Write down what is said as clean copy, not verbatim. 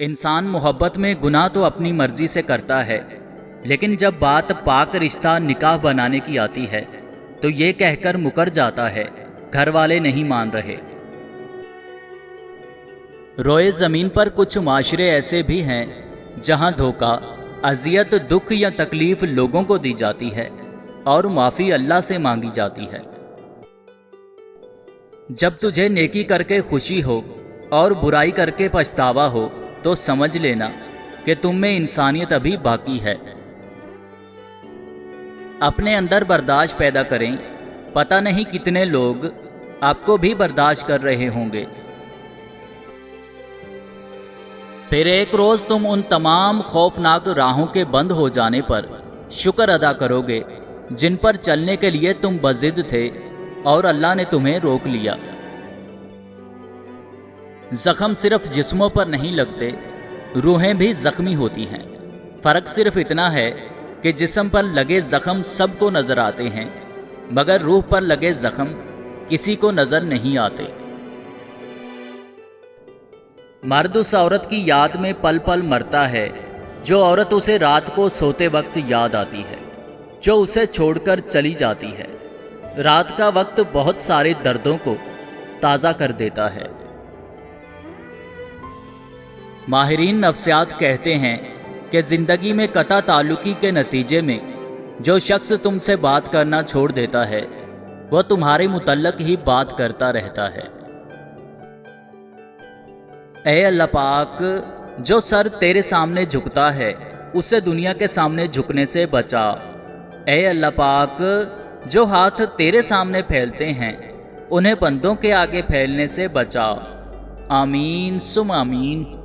انسان محبت میں گناہ تو اپنی مرضی سے کرتا ہے، لیکن جب بات پاک رشتہ نکاح بنانے کی آتی ہے تو یہ کہہ کر مکر جاتا ہے گھر والے نہیں مان رہے۔ روئے زمین پر کچھ معاشرے ایسے بھی ہیں جہاں دھوکہ، اذیت، دکھ یا تکلیف لوگوں کو دی جاتی ہے اور معافی اللہ سے مانگی جاتی ہے۔ جب تجھے نیکی کر کے خوشی ہو اور برائی کر کے پچھتاوا ہو تو سمجھ لینا کہ تم میں انسانیت ابھی باقی ہے۔ اپنے اندر برداشت پیدا کریں، پتہ نہیں کتنے لوگ آپ کو بھی برداشت کر رہے ہوں گے۔ پھر ایک روز تم ان تمام خوفناک راہوں کے بند ہو جانے پر شکر ادا کرو گے جن پر چلنے کے لیے تم بضد تھے اور اللہ نے تمہیں روک لیا۔ زخم صرف جسموں پر نہیں لگتے، روحیں بھی زخمی ہوتی ہیں۔ فرق صرف اتنا ہے کہ جسم پر لگے زخم سب کو نظر آتے ہیں، مگر روح پر لگے زخم کسی کو نظر نہیں آتے۔ مرد اس عورت کی یاد میں پل پل مرتا ہے جو عورت اسے رات کو سوتے وقت یاد آتی ہے، جو اسے چھوڑ کر چلی جاتی ہے۔ رات کا وقت بہت سارے دردوں کو تازہ کر دیتا ہے۔ ماہرین نفسیات کہتے ہیں کہ زندگی میں قطع تعلقی کے نتیجے میں جو شخص تم سے بات کرنا چھوڑ دیتا ہے وہ تمہارے متعلق ہی بات کرتا رہتا ہے۔ اے اللہ پاک، جو سر تیرے سامنے جھکتا ہے اسے دنیا کے سامنے جھکنے سے بچا۔ اے اللہ پاک، جو ہاتھ تیرے سامنے پھیلتے ہیں انہیں بندوں کے آگے پھیلنے سے بچا۔ آمین ثم آمین۔